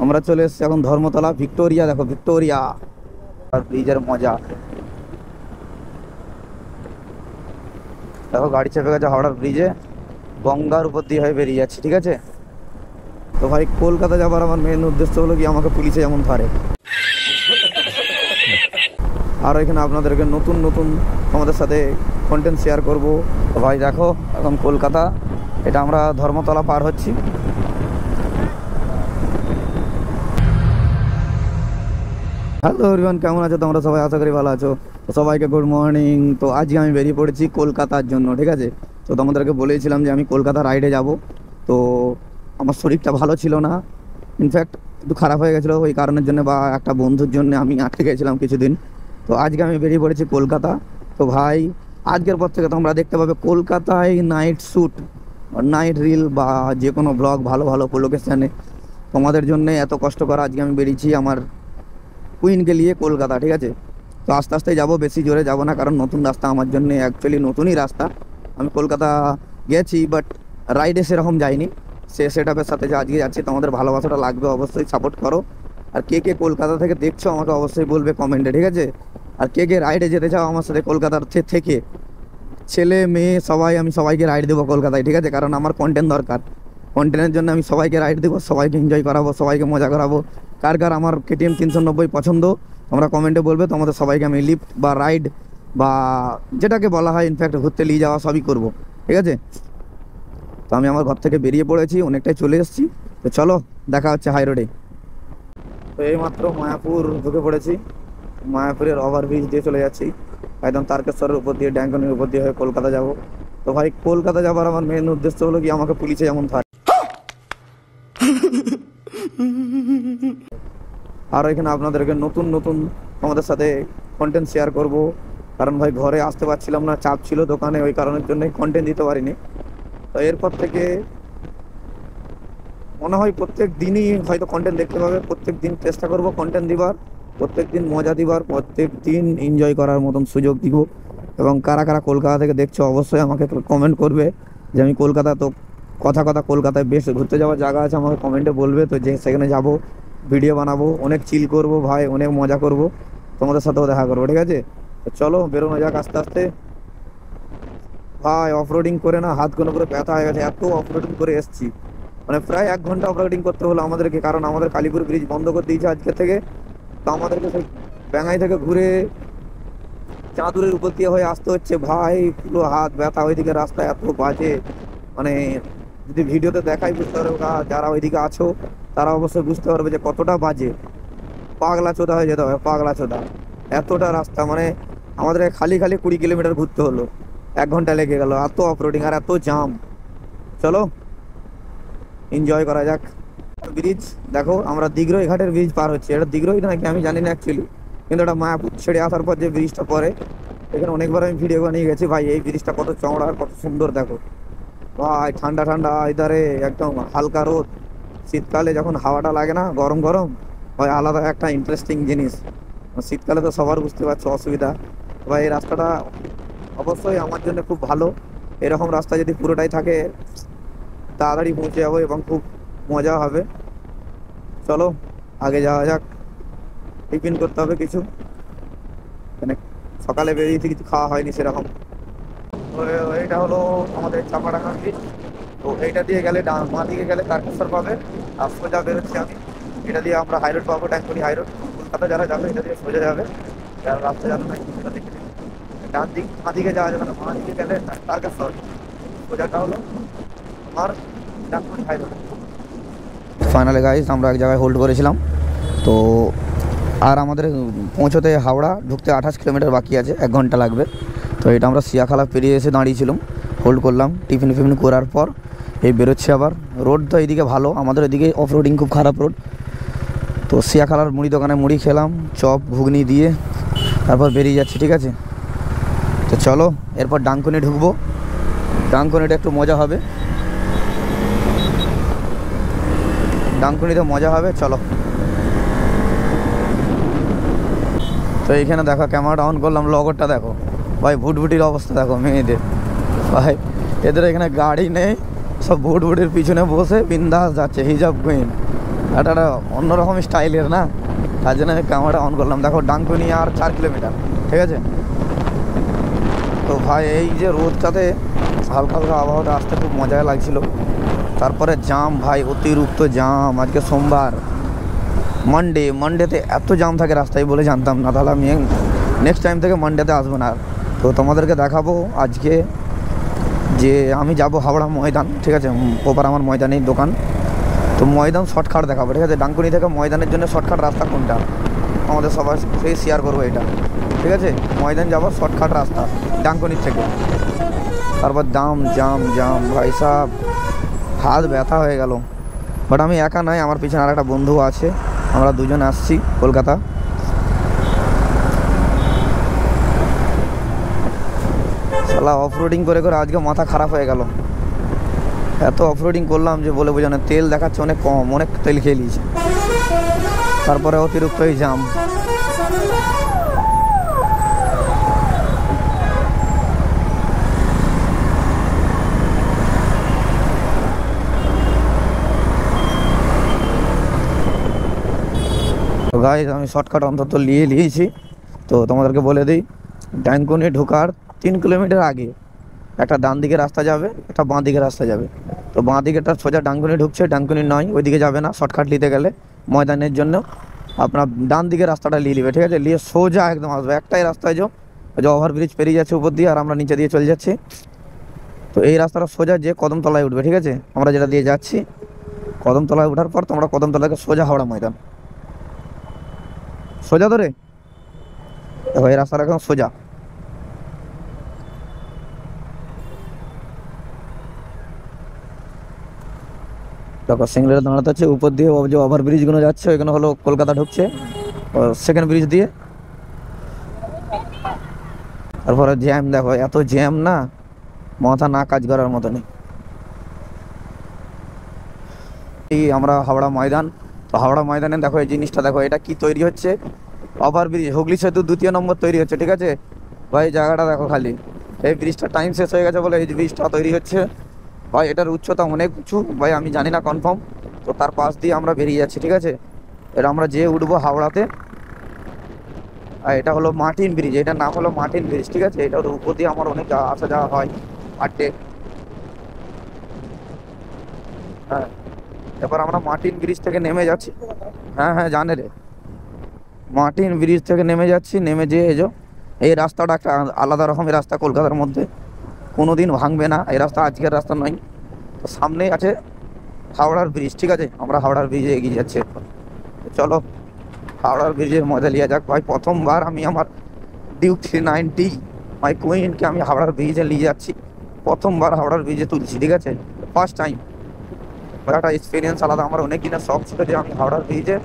আমরা চলে এসেছি এখন ধর্মতলা ভিক্টোরিয়া। দেখো ভিক্টোরিয়া আর ব্রিজের মজা দেখো। গাড়ি চেপে গেছে হাওড়ার ব্রিজে, গঙ্গার উপর দিয়ে হয়ে বেরিয়ে যাচ্ছি। ঠিক আছে, তো ভাই কলকাতা যাবার আমার মেন উদ্দেশ্য হলো কি আমাকে পুলিশে যেমন ধরে। আর এখানে আপনাদেরকে নতুন নতুন আমাদের সাথে কন্টেন্ট শেয়ার করব। তো ভাই দেখো এখন কলকাতা, এটা আমরা ধর্মতলা পার হচ্ছি। হ্যালো এভরিওয়ান, কেমন আছো তোমরা সবাই? আশা করি ভালো আছো। তো সবাইকে গুড মর্নিং। তো আজকে আমি বেরিয়ে পড়েছি কলকাতার জন্য। ঠিক আছে, তো তোমাদেরকে বলেছিলাম যে আমি কলকাতা রাইডে যাব। তো আমার শরীরটা ভালো ছিল না, ইনফ্যাক্ট একটু খারাপ হয়ে গেছিলো ওই কারণের জন্য, বা একটা বন্ধুর জন্য আমি আটকে গেছিলাম কিছুদিন। তো আজকে আমি বেরিয়ে পড়েছি কলকাতা। তো ভাই আজকের পর থেকে তোমরা দেখতে পাবে কলকাতায় নাইট শ্যুট, নাইট রিল বা যে কোনো ব্লগ ভালো ভালো লোকেশানে তোমাদের জন্য। এত কষ্ট করা আজকে আমি বেরিয়েছি আমার কুইনকে নিয়ে কলকাতা। ঠিক আছে, তো আস্তে আস্তে যাবো, বেশি জোরে যাব না, কারণ নতুন রাস্তা আমার জন্য। অ্যাকচুয়ালি নতুনই রাস্তা, আমি কলকাতা গেছি বাট রাইডে সেরকম যাইনি। সেট আপের সাথে যে আজকে যাচ্ছি, তোমাদের ভালোবাসাটা লাগবে, অবশ্যই সাপোর্ট করো। আর কে কে কলকাতা থেকে দেখছো আমাকে অবশ্যই বলবে কমেন্টে। ঠিক আছে, আর কে কে রাইডে যেতে চাও আমার সাথে কলকাতার থেকে, ছেলে মেয়ে সবাই, আমি সবাইকে রাইড দেবো কলকাতায়। ঠিক আছে, কারণ আমার কন্টেন্ট দরকার। কন্টেন্টের জন্য আমি সবাইকে রাইড দেবো, সবাইকে এনজয় করাবো, সবাইকে মজা করাবো। কার কার আমার KTM 390 পছন্দ তোমরা কমেন্টে বলবে। তোমাদের সবাইকে আমি লিফট বা রাইড বা যেটাকে বলা হয় ইনফ্যাক্ট ঘুরতে নিয়ে যাওয়া সবই করবো। ঠিক আছে, তো আমি আমার ঘর থেকে বেরিয়ে পড়েছি, অনেকটাই চলে এসেছি। তো চলো দেখা হচ্ছে হাই রোডে। তো এইমাত্র মায়াপুর ঢুকে পড়েছি, মায়াপুরের ওভারব্রিজ দিয়ে চলে যাচ্ছি একদম তারকেশ্বরের উপর দিয়ে, ড্যাঙ্কনের উপর দিয়ে হয়ে কলকাতা যাব। তো ভাই কলকাতা যাবার আমার মেন উদ্দেশ্য হলো কি আমাকে পুলিশে যেমন ধরে। আর এখানে আপনাদেরকে নতুন নতুন আমাদের সাথে কন্টেন্ট শেয়ার করব, কারণ ভাই ঘরে আসতে পারছিলাম না, চাপ ছিল দোকানে, ওই কারণের জন্যই কন্টেন্ট দিতে পারিনি। তো এরপর থেকে মনে হয় প্রত্যেক দিনই হয়তো কন্টেন্ট দেখতে পাবে। প্রত্যেক দিন চেষ্টা করব কন্টেন্ট দিবার, প্রত্যেক দিন মজা দিবার, প্রত্যেক দিন এনজয় করার মতন সুযোগ দিব। এবং কারা কারা কলকাতা থেকে দেখছো অবশ্যই আমাকে কমেন্ট করবে যে আমি কলকাতা, তো কথা কলকাতায় বেশ ঘুরতে যাওয়ার জায়গা আছে, আমাকে কমেন্টে বলবে। তো যে সেখানে যাব, ভিডিও বানাবো, অনেক চিল করব ভাই, অনেক মজা করব, তোমাদের সাথেও দেখা করবো। ঠিক আছে, তো চলো বেরোনো যাক আস্তে আস্তে। ভাই অফরোডিং করে না হাত কোনো করে ব্যথা হয়ে গেছে, এত অফরোডিং করে এসছি, মানে প্রায় 1 ঘন্টা অফরোডিং করতে হলো আমাদেরকে, কারণ আমাদের কালীপুর ব্রিজ বন্ধ করে দিয়েছে আজকে থেকে। তো আমাদেরকে সেই ব্যাঙ্গাই থেকে ঘুরে চাঁদুরের উপর দিয়ে হয়ে আসতে হচ্ছে। ভাই পুরো হাত ব্যথা, ওইদিকে রাস্তা এত বাজে, মানে যদি ভিডিওতে দেখাই বুঝতে পারবে, যারা ওইদিকে আছো তারা অবশ্যই বুঝতে পারবে যে কতটা বাজে। পাগলা চোদা হয়ে যেতে হবে, পাগলা চোদা এতটা রাস্তা, মানে আমাদের খালি 20 কিলোমিটার ঘুরতে হলো, 1 ঘন্টা লেগে গেল, এত অফরোডিং আর এত জাম। চলো এনজয় করা যাক। ব্রিজ দেখো, আমরা দিগ্রই ঘাটের ব্রিজ পার হচ্ছি। এটা দিগ্রই নাকি আমি জানি না অ্যাকচুয়ালি, কিন্তু এটা মায়াপুর ছেড়ে আসার পর যে ব্রিজটা পরে, এখানে অনেকবার আমি ভিডিও বানিয়ে গেছি। ভাই এই ব্রিজটা কত চওড়া আর কত সুন্দর দেখো ভাই, ঠান্ডা ঠান্ডা এধারে একদম হালকা রোদ, শীতকালে যখন হাওয়াটা লাগে না গরম গরম, ভাই আলাদা একটা ইন্টারেস্টিং জিনিস। শীতকালে তো সবার বুঝতে পারছো অসুবিধা। ভাই এই রাস্তাটা অবশ্যই আমার জন্য খুব ভালো, এরকম রাস্তা যদি পুরোটাই থাকে তাড়াতাড়ি পৌঁছে যাবো এবং খুব মজা হবে। চলো আগে যাওয়া যাক, টিফিন করতে হবে কিছু, মানে সকালে বেরিয়েছি কিছু খাওয়া হয়নি সেরকম। এইটা হলো আমাদের চাপাডাঙ্গা ব্রিজ। তো এইটা দিয়ে গেলে বাঁ দিকে গেলে তারকেশ্বর পাবে, আর সোজা বেরোচ্ছি আমি। এটা দিয়ে আমরা হাইরোড পাবো, ট্যাঙ্কনি হাইরোড। কলকাতা যারা যাবে এটা দিয়ে সোজা যাবে, যারা রাস্তা যাবে না সেটা দেখে ডান দিক, বাঁ দিকে যাওয়া যাবে না, বাঁ দিকে গেলে তারকেশ্বর, সোজাটা হলো আমার ট্যাঙ্কনি হাইরোড। ফাইনালি গাইস আমরা এক জায়গায় হোল্ড করেছিলাম, তো আর আমাদের পৌঁছতে হাওড়া ঢুকতে 28 কিলোমিটার বাকি আছে, 1 ঘন্টা লাগবে। তো এটা আমরা সিয়াখালা পেরিয়ে এসে দাঁড়িয়েছিলাম, হোল্ড করলাম, টিফিন করার পর এই বেরোচ্ছি আবার। রোড তো এইদিকে ভালো, আমাদের এদিকে অফ রোডিং খুব খারাপ রোড। তো সিয়াখালার মুড়ি দোকানে মুড়ি খেলাম, চপ ঘুগনি দিয়ে, তারপর বেরিয়ে যাচ্ছি। ঠিক আছে, তো চলো এরপর ডাঙ্কনি ঢুকবো, ডাঙ্কনিটা একটু মজা হবে, ডাঙ্কনিতে মজা হবে। চলো, তো এইখানে দেখো ক্যামেরাটা অন করলাম, লগরটা দেখো ভাই, ভুটভুটির অবস্থা দেখো মেয়েদের। ভাই এদের এখানে গাড়ি নেই, সব ভুটভুটির পিছনে বসে বিন্দাস যাচ্ছে, হিজাব কুইন এটা একটা অন্যরকম স্টাইলের না, তার জন্য আমি ক্যামেরাটা অন করলাম। দেখো ডানকুনি আর 4 কিলোমিটার, ঠিক আছে। তো ভাই এই যে রোদটাতে হালকা হালকা আবহাওয়াটা আসতে খুব মজা লাগছিল। তারপরে জাম ভাই, অতিরিক্ত জাম। আজকে সোমবার, মানডেতে এত জাম থাকে রাস্তায় বলে জানতাম না। তাহলে আমি নেক্সট টাইম থেকে মানডেতে আসবো না। তো তোমাদেরকে দেখাবো আজকে যে আমি যাব হাওড়া ময়দান, ঠিক আছে। ওপার আমার ময়দানেই দোকান, তো ময়দান শর্টকাট দেখাবো, ঠিক আছে। ডানকুনি থেকে ময়দানের জন্য শর্টকাট রাস্তা কোনটা আমাদের সবার সেই শেয়ার করবো এটা, ঠিক আছে। ময়দান যাবো শর্টকাট রাস্তা ডানকুনির থেকে। তারপর জাম জাম জাম ভাই সাহেব, হাত ব্যথা হয়ে গেল। বাট আমি একা নয়, আমার পিছনে আর একটা বন্ধু আছে, আমরা দুজন আসছি কলকাতা। শালা অফরোডিং করে করে আজকে মাথা খারাপ হয়ে গেল। এত অফরোডিং করলাম যে বলে বোঝানো, তেল দেখাচ্ছে অনেক কম, অনেক তেল খেয়ে নিয়েছি। তারপরে অতিরিক্ত এই জাম। তো গাইস আমি শর্টকাট অন্তত নিয়েছি। তো তোমাদেরকে বলে দিই, ডানকুনি ঢোকার 3 কিলোমিটার আগে একটা ডান দিকে রাস্তা যাবে, একটা বাঁ দিকে রাস্তা যাবে। তো বাঁ দিকেটা সোজা ডানকুনি ঢুকছে, ডানকুনি নয়, ওইদিকে যাবে না। শর্টকাট নিতে গেলে ময়দানের জন্য আপনার ডান দিকে রাস্তাটা নিয়ে নেবে, ঠিক আছে। নিয়ে সোজা একদম আসবে, একটাই রাস্তায় যে ওভারব্রিজ পেরিয়ে যাচ্ছে উপর দিয়ে, আর আমরা নিচে দিয়ে চলে যাচ্ছি। তো এই রাস্তাটা সোজা যে কদমতলায় উঠবে, ঠিক আছে। আমরা যেটা দিয়ে যাচ্ছি, কদমতলায় ওঠার পর তোমরা কদমতলাকে সোজা হাওড়া ময়দান, সোজা ধরে দেখো এই রাস্তাটা একদম সোজা। দেখো সিঙ্গেল দাঁড়াতে হচ্ছে, উপর দিয়ে যে ওভারব্রিজগুলো যাচ্ছে ওইগুলো হলো কলকাতা ঢুকছে সেকেন্ড ব্রিজ দিয়ে। তারপরে জ্যাম দেখো, এত জ্যাম না, মাথা না কাজ করার মতো নেই। এই আমরা হাওড়া ময়দান। তো হাওড়া ময়দানে দেখো এই জিনিসটা দেখো, এটা কি তৈরি হচ্ছে, ওভারব্রিজ, হুগলি সেতু 2য় নম্বর তৈরি হচ্ছে, ঠিক আছে ভাই। জায়গাটা দেখো খালি, এই ব্রিজটা টাইম শেষ হয়ে গেছে বলে এই ব্রিজটা তৈরি হচ্ছে ভাই। এটার উচ্চতা অনেক উঁচু ভাই, আমি জানি না কনফার্ম। তো তার পাশ দিয়ে আমরা বেরিয়ে যাচ্ছি, ঠিক আছে। এটা আমরা যে উঠবো হাওড়াতে, আর এটা হলো মার্টিন ব্রিজ, এটার নাম হলো মার্টিন ব্রিজ, ঠিক আছে। এটার উপর দিয়ে আমার অনেক আসা যাওয়া হয় পার ডে। হ্যাঁ, এবার আমরা মার্টিন ব্রিজ থেকে নেমে যাচ্ছি। হ্যাঁ হ্যাঁ জানে রে, মার্টিন ব্রিজ থেকে নেমে যাচ্ছি। নেমে যেয়ে এই রাস্তাটা একটা আলাদা রকমের রাস্তা, কলকাতার মধ্যে কোনোদিন ভাঙবে না এই রাস্তা, আজকের রাস্তা নয়। তো সামনেই আছে হাওড়ার ব্রিজ, ঠিক আছে। আমরা হাওড়ার ব্রিজে এগিয়ে যাচ্ছি। চলো হাওড়ার ব্রিজের মজা লিয়া যাক ভাই। প্রথমবার আমি আমার ডিউক 390 মাই কুইনকে আমি হাওড়ার ব্রিজে নিয়ে যাচ্ছি। প্রথমবার হাওড়ার ব্রিজে তুলছি, ঠিক আছে, ফার্স্ট টাইম। একটা এক্সপিরিয়েন্স আলাদা। আমার অনেক দিনের শখ ছিল যে আমি হাওড়ার ব্রিজে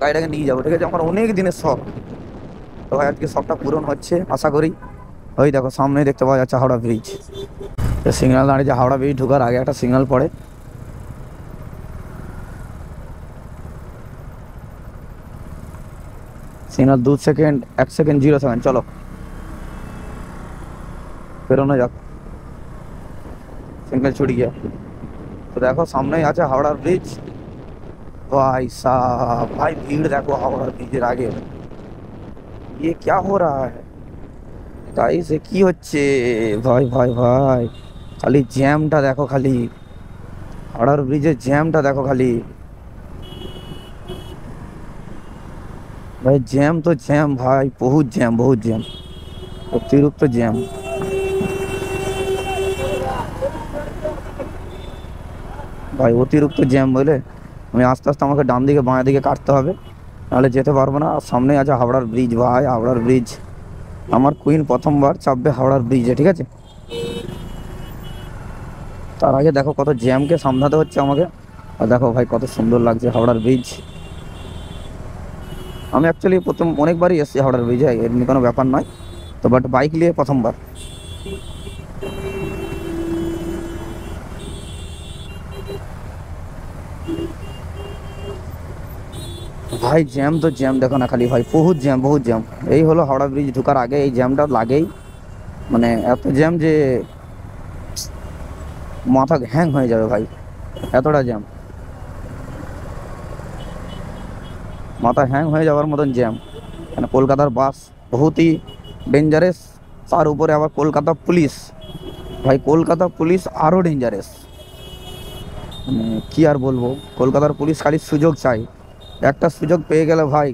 গাড়িটাকে নিয়ে যাবো, ঠিক আছে। আমার অনেক দিনের শখ। তো ভাই আজকে শখটা পূরণ হচ্ছে আশা করি। ওই দেখো সামনে দেখতে পাওয়া যাচ্ছে হাওড়া ব্রিজ। সিগন্যাল দাঁড়িয়ে, যে হাওড়া ব্রিজ ঢোকার আগে একটা সিগন্যাল পড়ে, সিগন্যাল 2 সেকেন্ড 1 সেকেন্ড 0 সেকেন্ড। চলো বেরোনো যাক, সিগন্যাল ছুট গিয়া। তো দেখো সামনেই আছে হাওড়ার ব্রিজ भाई साहब। भाई भीड़ देखो हावड़ा ब्रिजेर आगे, ये क्या हो रहा है তাই সে কি হচ্ছে ভাই ভাই ভাই। খালি জ্যামটা দেখো, খালি হাওড়ার ব্রিজের জ্যামটা দেখো খালি ভাই। জ্যাম তো জ্যাম ভাই, বহুত জ্যাম, বহুত জ্যাম, অতিরিক্ত জ্যাম ভাই, অতিরিক্ত জ্যাম। বলে আমি আস্তে আস্তে আমাকে ডান দিকে বাঁ দিকে কাটতে হবে, নাহলে যেতে পারবো না। সামনে আছে হাওড়ার ব্রিজ ভাই, হাওড়ার ব্রিজ। আমার কুইন প্রথমবার চাপবে হাওড়ার ব্রিজে, ঠিক আছে। তার আগে দেখো কত জ্যামকে সামলাতে হচ্ছে আমাকে। আর দেখো ভাই কত সুন্দর লাগছে হাওড়ার ব্রিজ। আমি অ্যাকচুয়ালি প্রথম অনেকবারই এসেছি হাওড়ার ব্রিজে, এমনি কোনো ব্যাপার নয়। তো বাট বাইক নিয়ে প্রথমবার। ভাই জ্যাম তো জ্যাম দেখো না খালি ভাই, বহুত জ্যাম, বহুত জ্যাম। এই হলো হাওড়া ব্রিজ ঢোকার আগে এই জ্যামটা লাগেই, মানে এত জ্যাম যে মাথা হ্যাং হয়ে যাবে ভাই, এতটা জ্যাম। মাথা হ্যাং হয়ে যাওয়ার মতন জ্যাম। মানে কলকাতার বাস বহুতই ডেঞ্জারাস, তার উপরে আবার কলকাতা পুলিশ, ভাই কলকাতা পুলিশ আরও ডেঞ্জারাস। মানে কি আর বলবো, কলকাতার পুলিশ খালি সুযোগ চাই, একটা সুযোগ পেয়ে গেলে ভাই।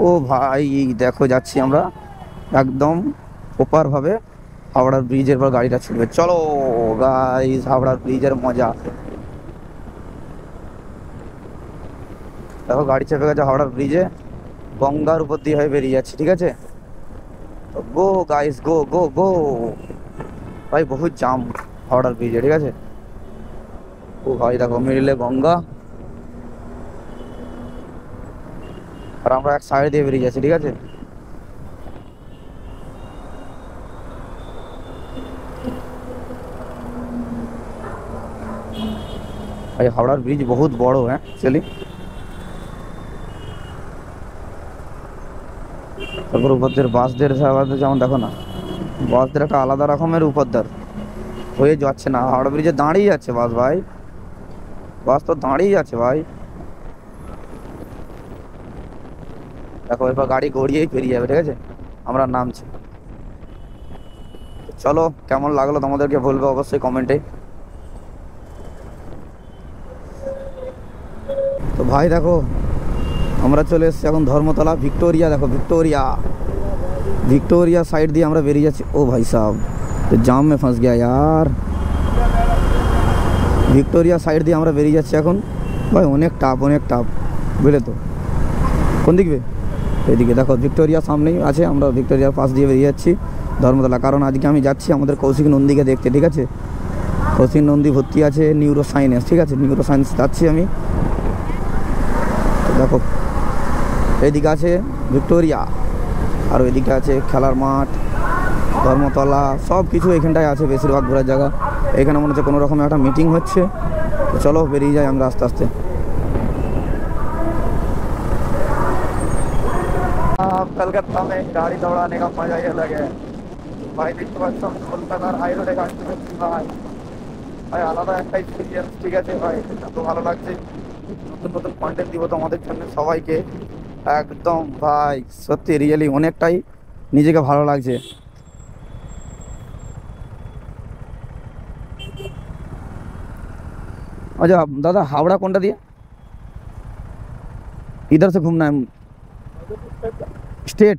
ও ভাই দেখো যাচ্ছি আমরা একদম ওপার ভাবে, হাওড়ার ব্রিজের পর গাড়িটা ছুটবে। চলো গাইস, হাওড়ার ব্রিজের মজা দেখো, গাড়ি চেপে গেছে হাওড়ার ব্রিজে, গঙ্গার উপর দিয়ে হয়ে বেরিয়ে যাচ্ছে, ঠিক আছে। গো গাইস, গো গো গো। ভাই বহুত জাম হাওড়ার ব্রিজে, ঠিক আছে। ও ভাই দেখো মিডিলে গঙ্গা, আর আমরা এক সাইড দিয়ে বেরিয়ে যাচ্ছি, ঠিক আছে। ভাই হাওড়ার ব্রিজ বহুত বড়, হ্যাঁ অ্যাকচুয়ালি। তারপর উপরদের বাসদের যেমন দেখো না, বাসদের একটা আলাদা রকমের উপরদার হয়ে যাচ্ছে না, হাওড়া ব্রিজে দাঁড়িয়ে যাচ্ছে বাস ভাই, বাস তো দাঁড়িয়ে যাচ্ছে ভাই। দেখো এরপর গাড়ি গড়িয়েই পেরিয়ে যাবে, ঠিক আছে। আমরা নামছি। চলো কেমন লাগলো তোমাদেরকে বলবে অবশ্যই কমেন্টে। তো ভাই দেখো আমরা চলে এসেছি এখন ধর্মতলা, ভিক্টোরিয়া। দেখো ভিক্টোরিয়া, ভিক্টোরিয়া साइड দিয়ে আমরা বেরিয়ে যাচ্ছি। ও ভাই সাহেব तो जाम में फंस गया यार। ভিক্টোরিয়া साइड দিয়ে আমরা বেরিয়ে যাচ্ছি এখন। ভাই অনেক টাপ, অনেক টাপ, বুঝলে তো। কোন দিকে? এদিকে দেখো ভিক্টোরিয়া সামনেই আছে, আমরা ভিক্টোরিয়ার পাশ দিয়ে বেরিয়ে যাচ্ছি ধর্মতলা। কারণ আজকে আমি যাচ্ছি আমাদের কৌশিক নন্দীকে দেখতে, ঠিক আছে। কৌশিক নন্দী ভর্তি আছে নিউরো সায়েন্স, ঠিক আছে। নিউরো সায়েন্স যাচ্ছি আমি। দেখো এদিকে আছে ভিক্টোরিয়া, আর ওইদিকে আছে খেলার মাঠ, ধর্মতলা, সব কিছু এখানটায় আছে, বেশিরভাগ ঘোরার জায়গা। এখানে মনে হচ্ছে কোনো রকম একটা মিটিং হচ্ছে। তো চলো বেরিয়ে যাই আমরা আস্তে আস্তে। कलकत्ता में गाड़ी दौड़ाने का मजा ही अलग है भाई। देखতে পাচ্ছ কলকাতার হাই রোডে গাড়ি চালাচ্ছি ভাই, ভাই আলাদা একটা এক্সপিরিয়েন্স, ঠিক আছে ভাই। এত ভালো লাগছে, নতুন নতুন কন্টেন্ট দিব তোমাদের জন্য সবাইকে একদম ভাই, সত্যি রিয়েলি অনেকটাই নিজেকে ভালো লাগছে। अच्छा दादा हावड़ा कोनटा दिए इधर से घूमना है स्ट्रेट।